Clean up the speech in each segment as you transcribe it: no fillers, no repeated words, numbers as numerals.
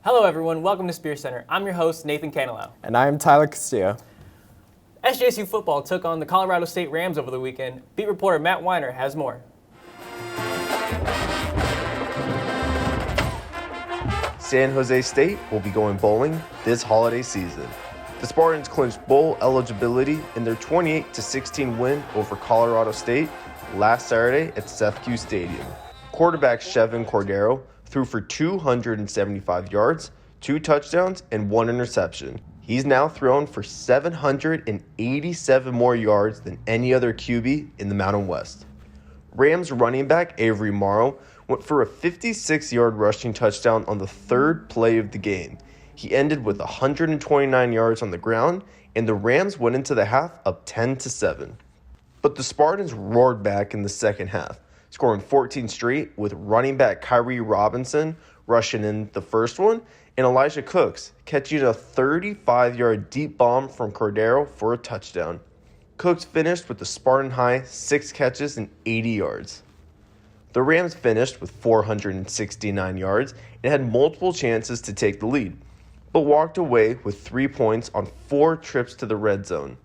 Hello everyone, welcome to SpearCenter. I'm your host, Nathan Canilau. And I am Tyler Castillo. SJSU football took on the Colorado State Rams over the weekend. Beat reporter Matt Weiner has more. San Jose State will be going bowling this holiday season. The Spartans clinched bowl eligibility in their 28-16 win over Colorado State last Saturday at SEFCU Stadium. Quarterback Chevin Cordero threw for 275 yards, 2 touchdowns, and 1 interception. He's now thrown for 787 more yards than any other QB in the Mountain West. Rams running back Avery Morrow went for a 56-yard rushing touchdown on the third play of the game. He ended with 129 yards on the ground, and the Rams went into the half up 10-7. But the Spartans roared back in the second half, scoring 14 straight with running back Kyrie Robinson rushing in the first one, and Elijah Cooks catching a 35-yard deep bomb from Cordero for a touchdown. Cooks finished with the Spartan high 6 catches and 80 yards. The Rams finished with 469 yards and had multiple chances to take the lead, but walked away with 3 points on 4 trips to the red zone.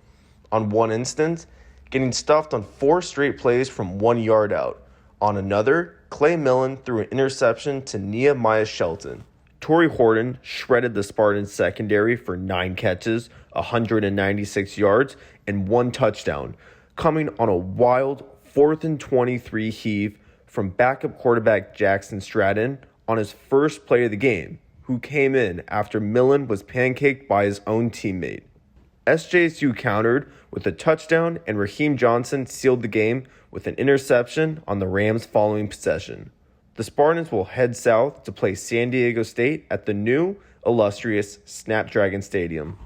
On one instance, getting stuffed on 4 straight plays from 1 yard out. On another, Clay Millen threw an interception to Nehemiah Shelton. Torrey Horton shredded the Spartans secondary for 9 catches, 196 yards, and 1 touchdown, coming on a wild 4th and 23 heave from backup quarterback Jackson Stratton on his first play of the game, who came in after Millen was pancaked by his own teammate. SJSU countered with a touchdown, and Raheem Johnson sealed the game with an interception on the Rams' following possession. The Spartans will head south to play San Diego State at the new, illustrious Snapdragon Stadium.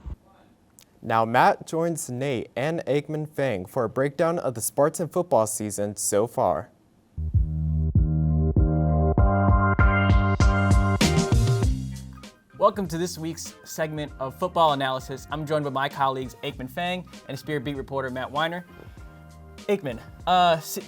Now Matt joins Nate and Aikman Fang for a breakdown of the Spartan football season so far. Welcome to this week's segment of football analysis. I'm joined by my colleagues Aikman Fang and Spear beat reporter Matt Weiner. Aikman,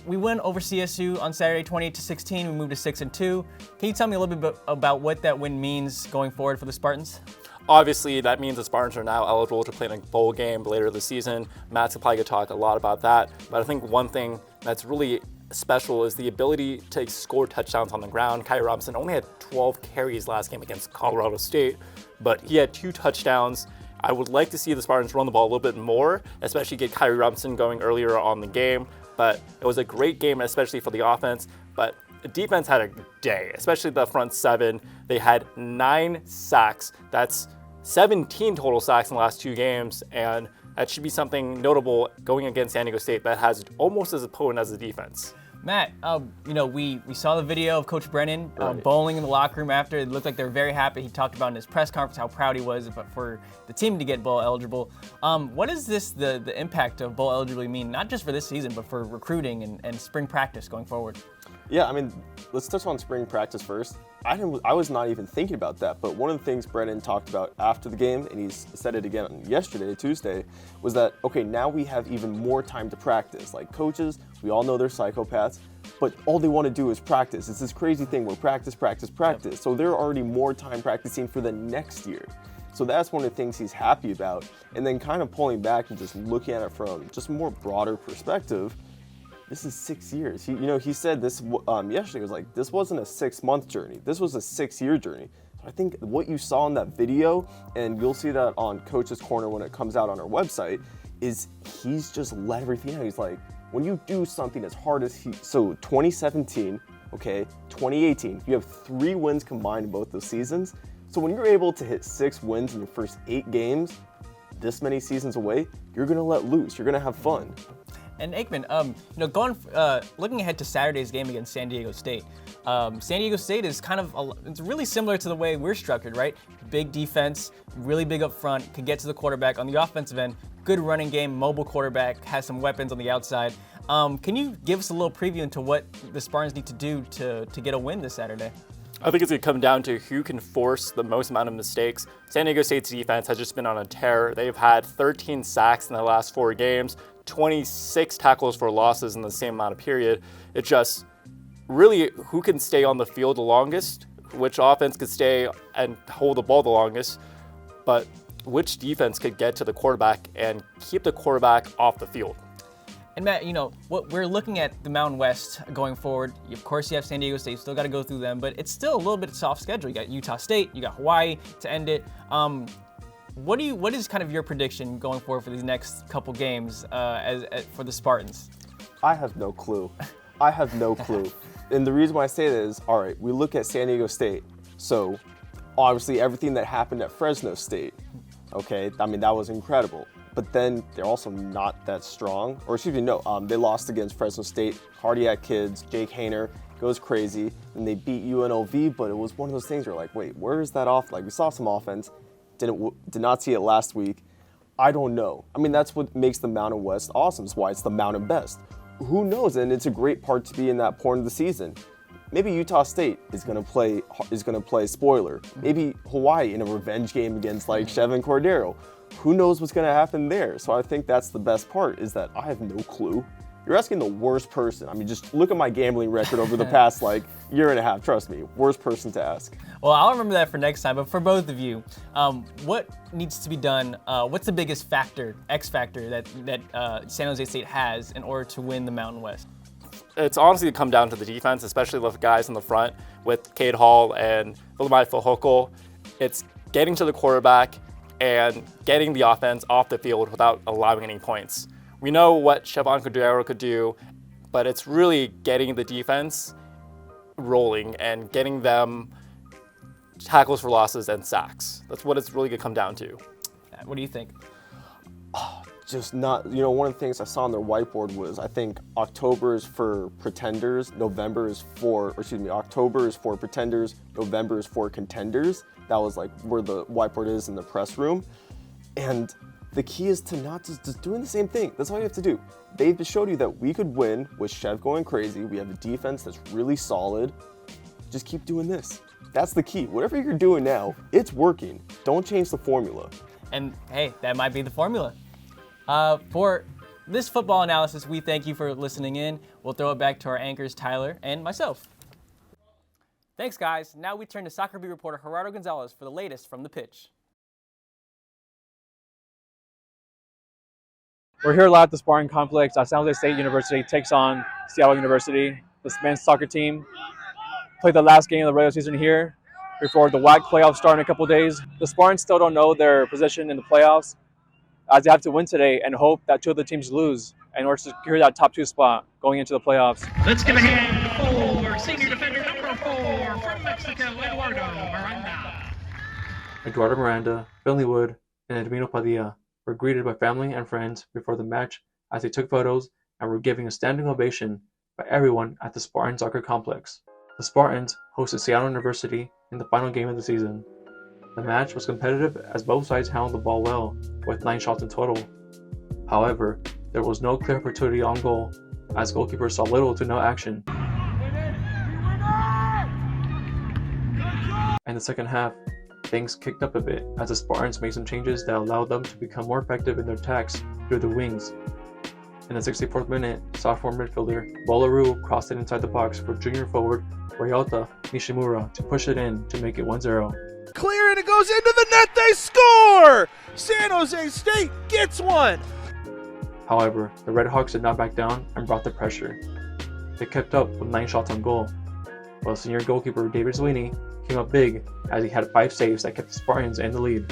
we went over CSU on Saturday 28-16. We moved to 6-2. Can you tell me a little bit about what that win means going forward for the Spartans? Obviously, that means the Spartans are now eligible to play in a bowl game later this season. Matt's probably going to talk a lot about that. But I think one thing that's really special is the ability to score touchdowns on the ground. Kyrie Robinson only had 12 carries last game against Colorado State, but he had 2 touchdowns. I would like to see the Spartans run the ball a little bit more, especially get Kyrie Robinson going earlier on the game. But it was a great game, especially for the offense. But the defense had a day, especially the front 7. They had 9 sacks. That's 17 total sacks in the last 2 games, and that should be something notable going against San Diego State that has almost as potent as the defense. Matt, we saw the video of Coach Brennan bowling in the locker room after. It looked like they were very happy. He talked about in his press conference how proud he was for the team to get bowl eligible. What does the impact of bowl eligibility mean, not just for this season, but for recruiting and spring practice going forward? Yeah, I mean, let's touch on spring practice first. I was not even thinking about that, but one of the things Brennan talked about after the game, and he said it again yesterday, Tuesday, was that, okay, now we have even more time to practice. Like coaches, we all know they're psychopaths, but all they want to do is practice. It's this crazy thing where practice. Yep. So they're already more time practicing for the next year. So that's one of the things he's happy about. And then kind of pulling back and just looking at it from just a more broader perspective, this is 6 years. He said this yesterday. Was like, this wasn't a 6-month journey. This was a 6-year journey. So I think what you saw in that video, and you'll see that on Coach's Corner when it comes out on our website, is he's just let everything out. He's like, when you do something as hard as 2017, okay, 2018, you have 3 wins combined in both those seasons. So when you're able to hit 6 wins in your first 8 games, this many seasons away, you're gonna let loose. You're gonna have fun. And Aikman, looking ahead to Saturday's game against San Diego State, San Diego State is it's really similar to the way we're structured, right? Big defense, really big up front, can get to the quarterback. On the offensive end, good running game, mobile quarterback, has some weapons on the outside. Can you give us a little preview into what the Spartans need to do to get a win this Saturday? I think it's going to come down to who can force the most amount of mistakes. San Diego State's defense has just been on a tear. They've had 13 sacks in the last 4 games, 26 tackles for losses in the same amount of period. It's just really who can stay on the field the longest which offense could stay and hold the ball the longest, but which defense could get to the quarterback and keep the quarterback off the field. And Matt, what we're looking at the Mountain West going forward. Of course, you have San Diego State, still got to go through them, but it's still a little bit soft schedule. You got Utah State, you got Hawaii to end it. What is kind of your prediction going forward for these next couple games for the Spartans? I have no clue. I have no clue. And the reason why I say that is, all right, we look at San Diego State. So obviously everything that happened at Fresno State, okay, I mean, that was incredible. But then they're also not that strong. Or excuse me, no, they lost against Fresno State. Cardiac Kids, Jake Hayner goes crazy. And they beat UNLV, but it was one of those things where like, wait, where is that off? Like, we saw some offense, did not see it last week. I don't know. I mean, that's what makes the Mountain West awesome. It's why it's the Mountain Best. Who knows? And it's a great part to be in that point of the season. Maybe Utah State is gonna play spoiler. Maybe Hawaii in a revenge game against like Chevin Cordero. Who knows what's gonna happen there? So I think that's the best part, is that I have no clue. You're asking the worst person. I mean, just look at my gambling record over the past like year and a half. Trust me, worst person to ask. Well, I'll remember that for next time. But for both of you, what needs to be done? What's the biggest X factor that San Jose State has in order to win the Mountain West? It's honestly come down to the defense, especially with guys in the front with Cade Hall and Vilamai Fehoko. It's getting to the quarterback and getting the offense off the field without allowing any points. We know what Chevin Cordero could do, but it's really getting the defense rolling and getting them tackles for losses and sacks. That's what it's really going to come down to. What do you think? Just not, one of the things I saw on their whiteboard was, I think October is for pretenders, October is for pretenders, November is for contenders. That was like where the whiteboard is in the press room. And the key is to not just doing the same thing. That's all you have to do. They've showed you that we could win with Chev going crazy. We have a defense that's really solid. Just keep doing this. That's the key. Whatever you're doing now, it's working. Don't change the formula. And hey, that might be the formula. For this football analysis, we thank you for listening in. We'll throw it back to our anchors, Tyler and myself. Thanks, guys. Now we turn to Soccer Beat reporter Gerardo Gonzalez for the latest from the pitch. We're here live at the Spartan Complex as San Jose State University takes on Seattle University. The men's soccer team played the last game of the regular season here before the WAC playoffs start in a couple days. The Spartans still don't know their position in the playoffs, as they have to win today and hope that two of the teams lose in order to secure that top 2 spot going into the playoffs. Let's give a hand for senior defender number 4 from Mexico, Eduardo Miranda. Eduardo Miranda, Finley Wood, and Edwino Padilla were greeted by family and friends before the match as they took photos and were giving a standing ovation by everyone at the Spartan Soccer Complex. The Spartans hosted Seattle University in the final game of the season. The match was competitive as both sides handled the ball well, with 9 shots in total. However, there was no clear opportunity on goal, as goalkeepers saw little to no action. In the second half, things kicked up a bit as the Spartans made some changes that allowed them to become more effective in their attacks through the wings. In the 64th minute, sophomore midfielder Bolaru crossed it inside the box for junior forward Ryota Nishimura to push it in to make it 1-0. Clear and it goes into the net, they score! San Jose State gets one! However, the Red Hawks did not back down and brought the pressure. They kept up with 9 shots on goal, while senior goalkeeper David Sweeney came up big as he had 5 saves that kept the Spartans in the lead.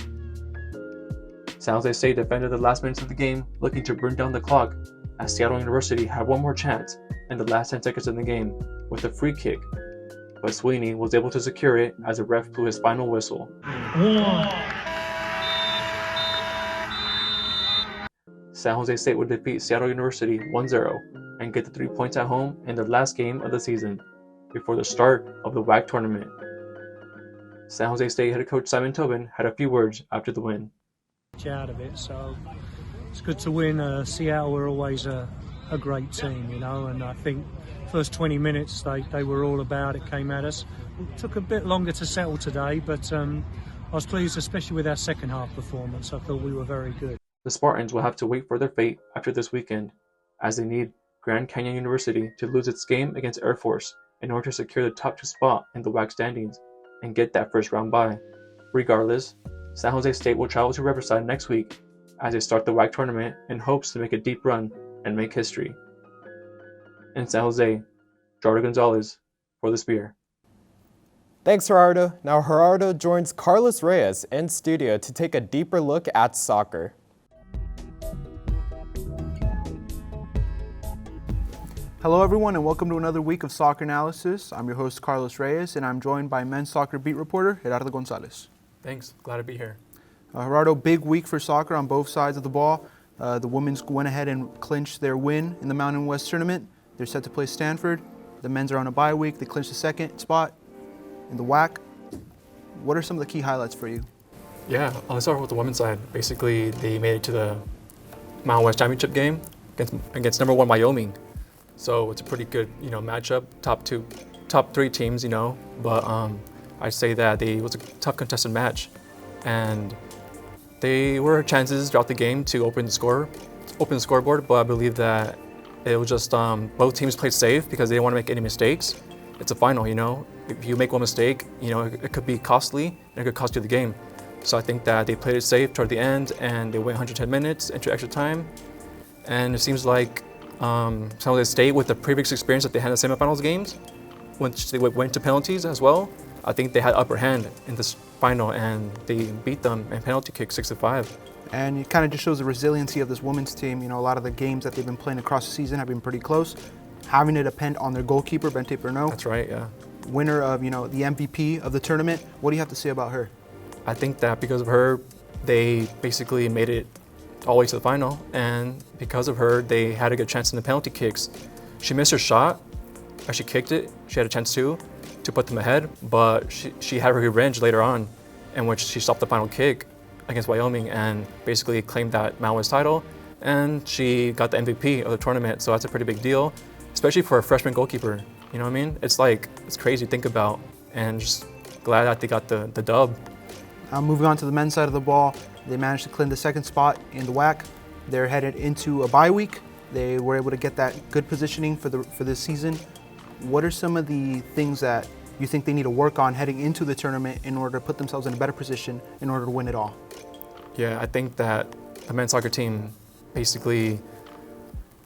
San Jose State defended the last minutes of the game, looking to bring down the clock, as Seattle University had one more chance in the last 10 seconds in the game with a free kick, but Sweeney was able to secure it as the ref blew his final whistle. San Jose State would defeat Seattle University 1-0 and get the 3 points at home in their last game of the season before the start of the WAC tournament. San Jose State head coach Simon Tobin had a few words after the win. Out of it, so it's good to win. Seattle were always a great team, and I think first 20 minutes they were all about it, came at us. It took a bit longer to settle today, but I was pleased, especially with our second half performance. I thought we were very good. The Spartans will have to wait for their fate after this weekend, as they need Grand Canyon University to lose its game against Air Force in order to secure the top 2 spot in the WAC standings and get that first round bye. Regardless, San Jose State will travel to Riverside next week as they start the WAC tournament in hopes to make a deep run and make history. In San Jose, Gerardo Gonzalez for the Spear. Thanks, Gerardo. Now Gerardo joins Carlos Reyes in studio to take a deeper look at soccer. Hello everyone and welcome to another week of Soccer Analysis. I'm your host Carlos Reyes and I'm joined by men's soccer beat reporter Gerardo Gonzalez. Thanks, glad to be here. Gerardo, big week for soccer on both sides of the ball. The women's went ahead and clinched their win in the Mountain West tournament. They're set to play Stanford. The men's are on a bye week. They clinched the second spot in the WAC. What are some of the key highlights for you? Yeah, let's start with the women's side. Basically, they made it to the Mountain West Championship game against number 1 Wyoming. So it's a pretty good, matchup. Top three teams, But I'd say that it was a tough contested match, and they were chances throughout the game to open the scoreboard. But I believe that it was just both teams played safe because they didn't want to make any mistakes. It's a final, If you make one mistake, it could be costly and it could cost you the game. So I think that they played it safe toward the end, and they went 110 minutes into extra time, and it seems like San Jose State, with the previous experience that they had in the semifinals games, which they went to penalties as well, I think they had upper hand in this final, and they beat them in penalty kick 6-5. And it kind of just shows the resiliency of this women's team. A lot of the games that they've been playing across the season have been pretty close. Having to depend on their goalkeeper, Bente Pernot. That's right, yeah. Winner of, the MVP of the tournament. What do you have to say about her? I think that because of her, they basically made it all the way to the final, and because of her, they had a good chance in the penalty kicks. She missed her shot, she kicked it, she had a chance to put them ahead, but she had her revenge later on, in which she stopped the final kick against Wyoming and basically claimed that Mountain West title, and she got the MVP of the tournament, so that's a pretty big deal, especially for a freshman goalkeeper, you know what I mean? It's crazy to think about, and just glad that they got the dub. Moving on to the men's side of the ball, they managed to clean the second spot in the WAC. They're headed into a bye week. They were able to get that good positioning for this season. What are some of the things that you think they need to work on heading into the tournament in order to put themselves in a better position in order to win it all? Yeah, I think that the men's soccer team basically,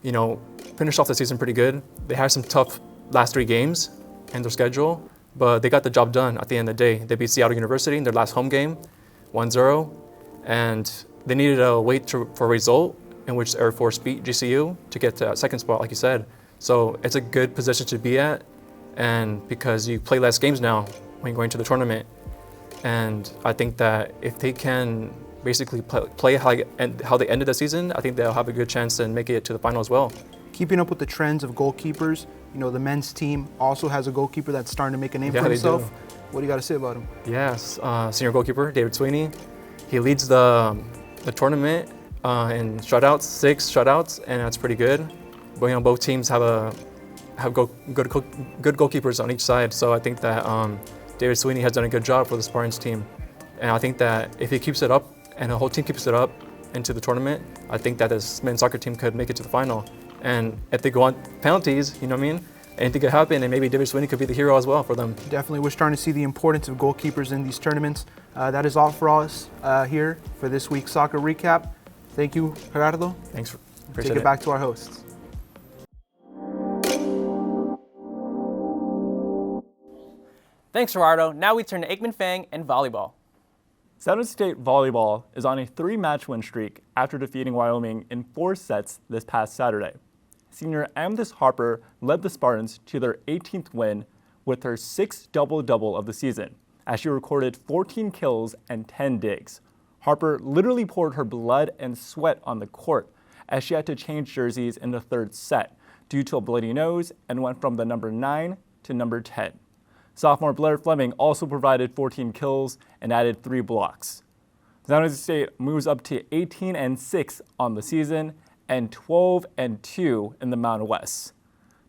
finished off the season pretty good. They had some tough last 3 games in their schedule, but they got the job done at the end of the day. They beat Seattle University in their last home game, 1-0, and they needed to wait for a result in which Air Force beat GCU to get to that second spot, like you said. So it's a good position to be at, and because you play less games now when you're going to the tournament. And I think that if they can basically play how they ended the season, I think they'll have a good chance in making it to the final as well. Keeping up with the trends of goalkeepers, the men's team also has a goalkeeper that's starting to make a name for himself. What do you got to say about him? Yes, senior goalkeeper David Sweeney. He leads the tournament in shutouts, 6 shutouts, and that's pretty good. But both teams have good goalkeepers on each side, so I think that David Sweeney has done a good job for the Spartans team, and I think that if he keeps it up and the whole team keeps it up into the tournament, I think that this men's soccer team could make it to the final. And if they go on penalties, anything could happen, and maybe David Sweeney could be the hero as well for them. Definitely, we're starting to see the importance of goalkeepers in these tournaments. That is all for us here for this week's soccer recap. Thank you, Gerardo. Thanks. Take it back to our hosts. Thanks, Gerardo. Now we turn to Aikman Fang and volleyball. San Jose State volleyball is on a 3-match win streak after defeating Wyoming in 4 sets this past Saturday. Senior Amethyst Harper led the Spartans to their 18th win with her 6th double-double of the season, as she recorded 14 kills and 10 digs. Harper literally poured her blood and sweat on the court as she had to change jerseys in the 3rd set due to a bloody nose and went from the number 9 to number 10. Sophomore Blair Fleming also provided 14 kills and added 3 blocks. San Jose State moves up to 18-6 on the season and 12-2 in the Mountain West.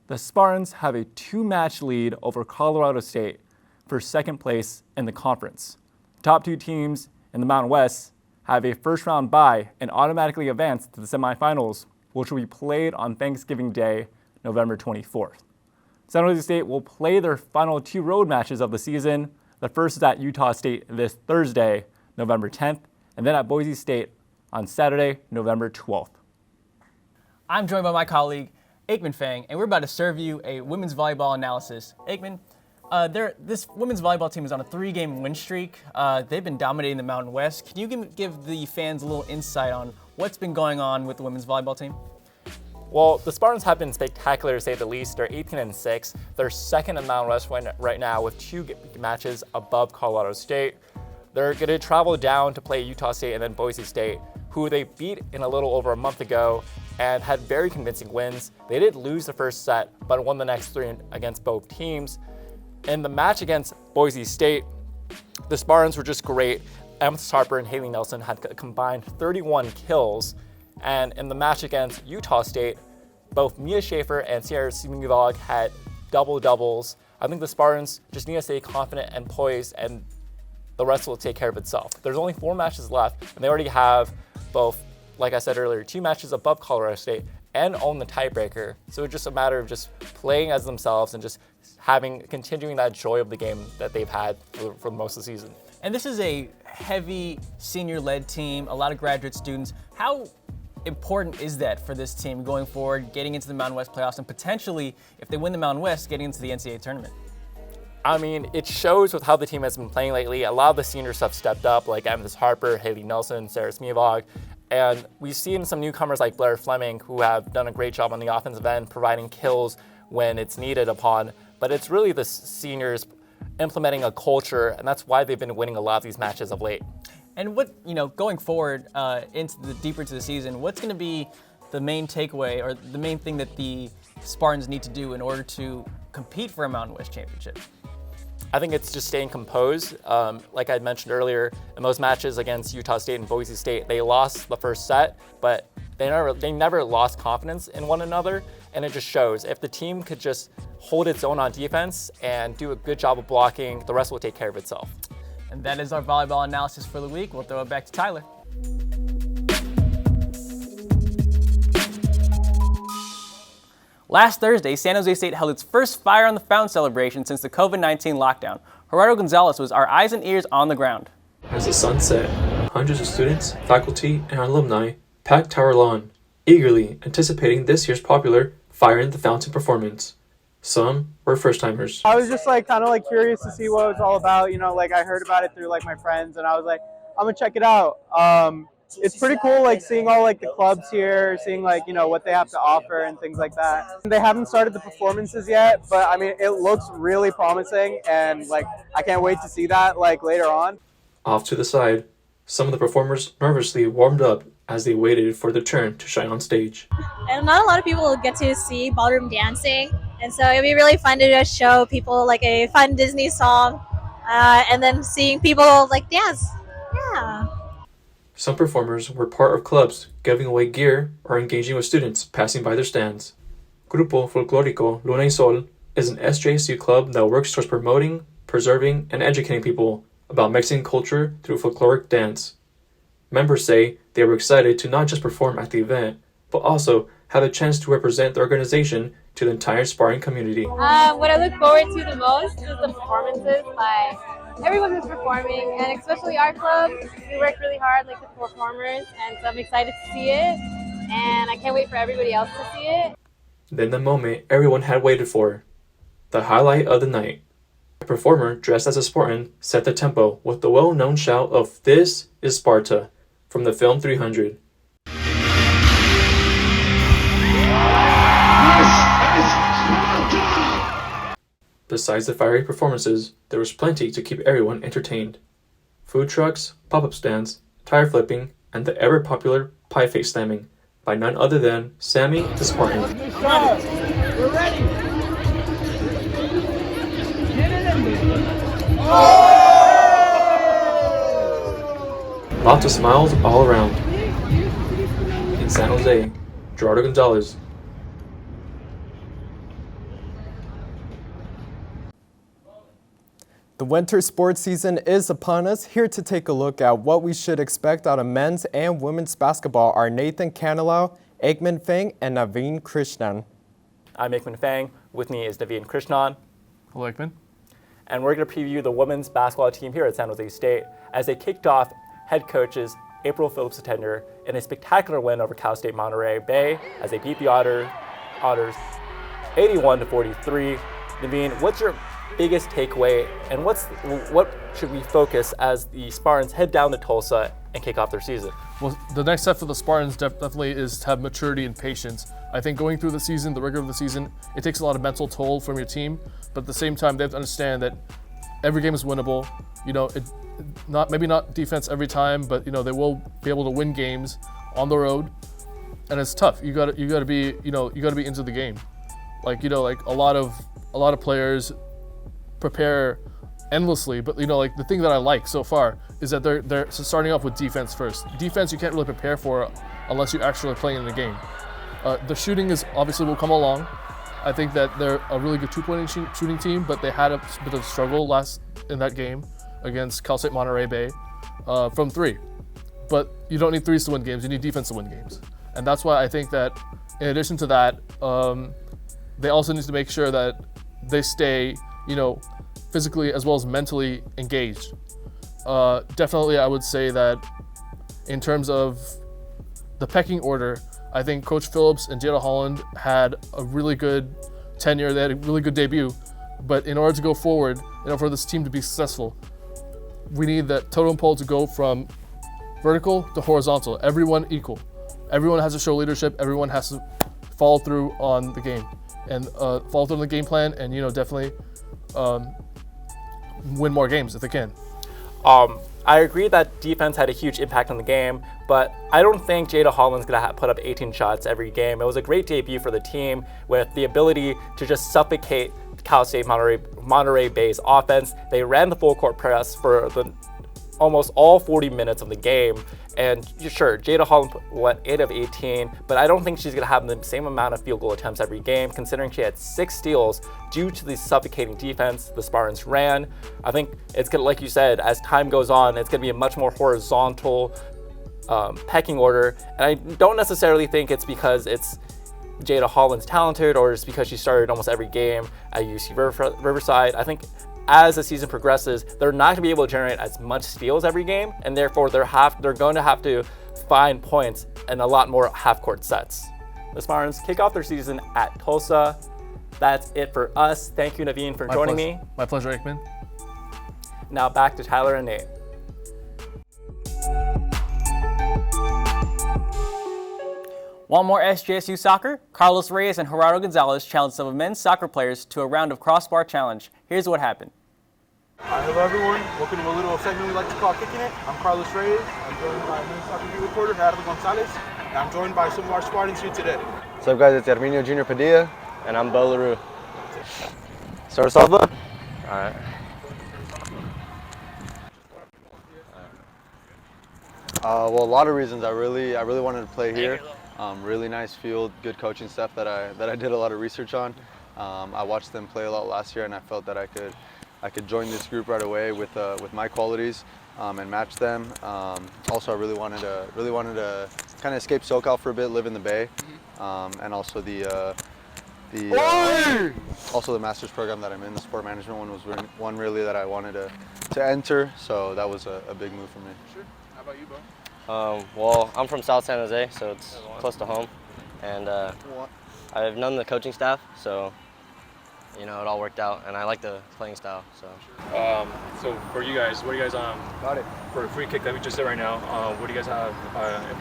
The Spartans have a 2-match lead over Colorado State for 2nd place in the conference. Top 2 teams in the Mountain West have a first-round bye and automatically advance to the semifinals, which will be played on Thanksgiving Day, November 24th. San Jose State will play their final 2 road matches of the season The first is at Utah State this Thursday, November 10th, and then at Boise State on Saturday, November 12th. I'm joined by my colleague, Aikman Fang, and we're about to serve you a women's volleyball analysis. Aikman, this women's volleyball team is on a 3-game win streak. They've been dominating the Mountain West. Can you give the fans a little insight on what's been going on with the women's volleyball team? Well, the Spartans have been spectacular to say the least. They're 18-6. They're second in Mountain West right now with 2 matches above Colorado State. They're going to travel down to play Utah State and then Boise State, who they beat in a little over a month ago and had very convincing wins. They did lose the first set, but won the next 3 against both teams. In the match against Boise State, the Spartans were just great. Amethyst Harper and Haley Nelson had combined 31 kills. And in the match against Utah State, both Mia Schaefer and Sierra Simugivog had double-doubles. I think the Spartans just need to stay confident and poised, and the rest will take care of itself. There's only 4 matches left, and they already have both, like I said earlier, 2 matches above Colorado State and own the tiebreaker. So it's just a matter of just playing as themselves and just continuing that joy of the game that they've had for most of the season. And this is a heavy senior-led team, a lot of graduate students. How important is that for this team going forward, getting into the Mountain West playoffs, and potentially, if they win the Mountain West, getting into the NCAA tournament? I mean, it shows with how the team has been playing lately. A lot of the seniors have stepped up, like Amethyst Harper, Haley Nelson, Sarah Smievog, and we've seen some newcomers like Blair Fleming who have done a great job on the offensive end, providing kills when it's needed upon. But it's really the seniors implementing a culture, and that's why they've been winning a lot of these matches of late. And what, going forward deeper into the season, what's going to be the main takeaway or the main thing that the Spartans need to do in order to compete for a Mountain West championship? I think it's just staying composed. Like I mentioned earlier, in those matches against Utah State and Boise State, they lost the first set, but they never lost confidence in one another, and it just shows. If the team could just hold its own on defense and do a good job of blocking, the rest will take care of itself. And that is our volleyball analysis for the week. We'll throw it back to Tyler. Last Thursday, San Jose State held its first Fire on the Fountain celebration since the COVID-19 lockdown. Gerardo Gonzalez was our eyes and ears on the ground. As the sun set, hundreds of students, faculty, and alumni packed Tower Lawn, eagerly anticipating this year's popular Fire in the Fountain performance. Some were first-timers. I was just kind of curious to see what it was all about. I heard about it through my friends, and I was like, I'm gonna check it out. It's pretty cool, seeing all the clubs here, seeing what they have to offer and things like that. They haven't started the performances yet, but I mean, it looks really promising, and I can't wait to see that later on. Off to the side, some of the performers nervously warmed up as they waited for their turn to shine on stage. And not a lot of people get to see ballroom dancing, and so it'd be really fun to just show people a fun Disney song, and then seeing people dance. Yeah. Some performers were part of clubs giving away gear or engaging with students passing by their stands. Grupo Folclórico Luna y Sol is an SJSU club that works towards promoting, preserving, and educating people about Mexican culture through folkloric dance. Members say they were excited to not just perform at the event, but also have a chance to represent the organization to the entire Spartan community. What I look forward to the most is the performances by everyone who's performing, and especially our club. We work really hard, the performers, and so I'm excited to see it, and I can't wait for everybody else to see it. Then the moment everyone had waited for, the highlight of the night. A performer dressed as a Spartan set the tempo with the well-known shout of "This is Sparta" from the film 300. Besides the fiery performances, there was plenty to keep everyone entertained. Food trucks, pop-up stands, tire flipping, and the ever-popular pie face slamming by none other than Sammy the Spartan. We're ready. Lots of smiles all around. In San Jose, Gerardo Gonzalez. The winter sports season is upon us. Here to take a look at what we should expect out of men's and women's basketball are Nathan Canilau, Aikman Fang, and Naveen Krishnan. I'm Aikman Fang. With me is Naveen Krishnan. Hello, Aikman. and we're going to preview the women's basketball team here at San Jose State as they kicked off head coaches April Phillips' tenure in a spectacular win over Cal State Monterey Bay as they beat the Otters 81-43. Naveen, what's your biggest takeaway, and what should we focus as the Spartans head down to Tulsa and kick off their season? Well, the next step for the Spartans definitely is to have maturity and patience. I think going through the season, the rigor of the season, it takes a lot of mental toll from your team, but at the same time, they have to understand that every game is winnable. You know, maybe not defense every time, but you know they will be able to win games on the road, and it's tough. You got to be into the game. Like a lot of players prepare endlessly, but like the thing that I like so far is that they're starting off with defense first. Defense you can't really prepare for unless you actually play in the game. The shooting is obviously will come along. I think that they're a really good two-point shooting team, but they had a bit of struggle in that game against Cal State Monterey Bay from three. But you don't need threes to win games, you need defense to win games. And that's why I think that in addition to that, they also need to make sure that they stay, physically as well as mentally engaged. Definitely, I would say that in terms of the pecking order, I think Coach Phillips and Jada Holland had a really good tenure. They had a really good debut. But in order to go forward, for this team to be successful, we need that totem pole to go from vertical to horizontal. Everyone equal. Everyone has to show leadership. Everyone has to follow through on the game and follow through on the game plan, and definitely win more games if they can. I agree that defense had a huge impact on the game, but I don't think Jada Holland's going to put up 18 shots every game. It was a great debut for the team with the ability to just suffocate Cal State Monterey Bay's offense. They ran the full court press for almost all 40 minutes of the game. And sure, Jada Holland went 8 of 18, but I don't think she's going to have the same amount of field goal attempts every game, considering she had 6 steals due to the suffocating defense the Spartans ran. I think it's going to, like you said, as time goes on, it's going to be a much more horizontal pecking order. And I don't necessarily think it's because it's Jada Holland's talented or just because she started almost every game at UC Riverside. I think as the season progresses, they're not going to be able to generate as much steals every game, and therefore they're going to have to find points in a lot more half-court sets. The Spartans kick off their season at Tulsa. That's it for us. Thank you, Naveen, for joining me. My pleasure, Aikman. Now back to Tyler and Nate. Want more SJSU soccer? Carlos Reyes and Gerardo Gonzalez challenged some of men's soccer players to a round of crossbar challenge. Here's what happened. Hi, hello everyone. Welcome to a little segment we like to call Kicking It. I'm Carlos Reyes. I'm joined by men's soccer beat reporter Gerardo Gonzalez. And I'm joined by some of our Spartans here today. What's up guys, it's Herminio Jr. Padilla. And I'm Bo LaRue. Start us off, bud? All right. Well, a lot of reasons. I really wanted to play here. Really nice field, good coaching staff that I did a lot of research on. I watched them play a lot last year, and I felt that I could join this group right away with my qualities and match them. Also, I really wanted to kind of escape SoCal for a bit, live in the Bay, and also also the master's program that I'm in. The sport management one was one really that I wanted to enter, so that was a big move for me. Sure. How about you, Bo? Well, I'm from South San Jose, so it's close to home, and I've known the coaching staff, so it all worked out, and I like the playing style. So for you guys, what do you guys for a free kick that we just did right now? What do you guys have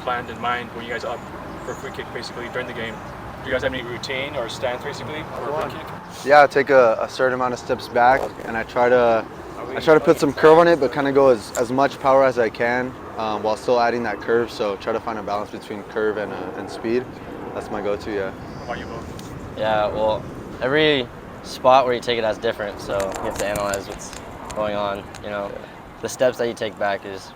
planned in mind when you guys up for a free kick basically during the game? Do you guys have any routine or stance basically for a free kick? Yeah, I take a certain amount of steps back, and I try to put some curve on it, but kind of go as much power as I can while still adding that curve. So try to find a balance between curve and speed. That's my go-to, yeah. How about you, Bo? Yeah, well, every spot where you take it has different, so you have to analyze what's going on. The steps that you take back is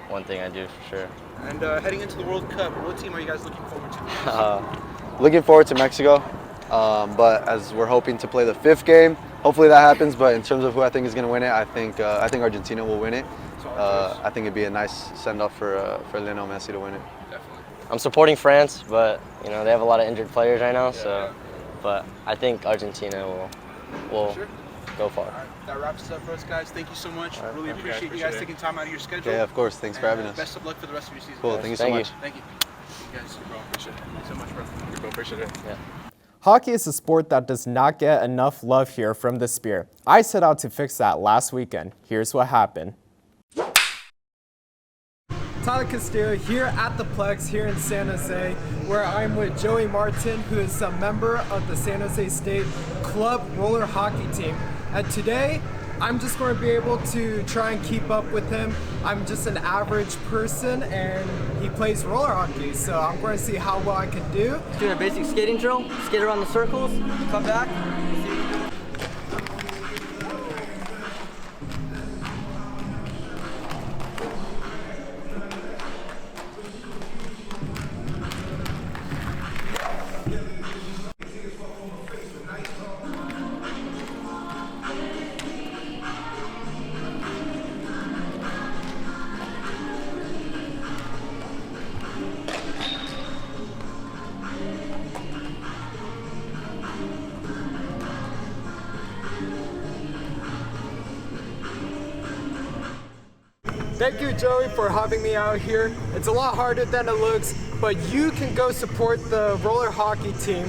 one thing I do for sure. And heading into the World Cup, what team are you guys looking forward to? Looking forward to Mexico, but as we're hoping to play the 5th game, hopefully that happens. But in terms of who I think is going to win it, I think Argentina will win it. I think it'd be a nice send-off for Lionel Messi to win it. Definitely. I'm supporting France, but they have a lot of injured players right now. So, but I think Argentina will go far. All right, that wraps us up for us, guys. Thank you so much. All right. Really appreciate you guys taking time out of your schedule. Yeah, of course. Thanks for having us. Best of luck for the rest of your season. Cool. Guys. Thank you so much. Thank you. You guys, bro, appreciate it. Thanks so much, bro. Bro, appreciate it. Yeah. Hockey is a sport that does not get enough love here from the Spear. I set out to fix that last weekend. Here's what happened. Tyler Castillo here at the Plex here in San Jose, where I'm with Joey Martin, who is a member of the San Jose State Club roller hockey team. And today, I'm just going to be able to try and keep up with him. I'm just an average person and he plays roller hockey, so I'm going to see how well I can do. Doing a basic skating drill, skate around the circles, come back. Thank you, Joey, for having me out here. It's a lot harder than it looks, but you can go support the roller hockey team.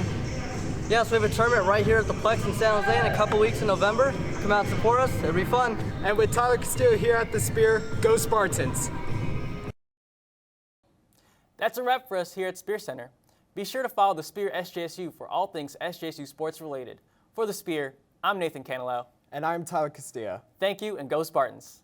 Yeah, so we have a tournament right here at the Plex in San Jose in a couple weeks in November. Come out and support us, it'll be fun. And with Tyler Castillo here at the Spear, go Spartans. That's a wrap for us here at SpearCenter. Be sure to follow the Spear SJSU for all things SJSU sports related. For the Spear, I'm Nathan Canelo. And I'm Tyler Castillo. Thank you, and go Spartans.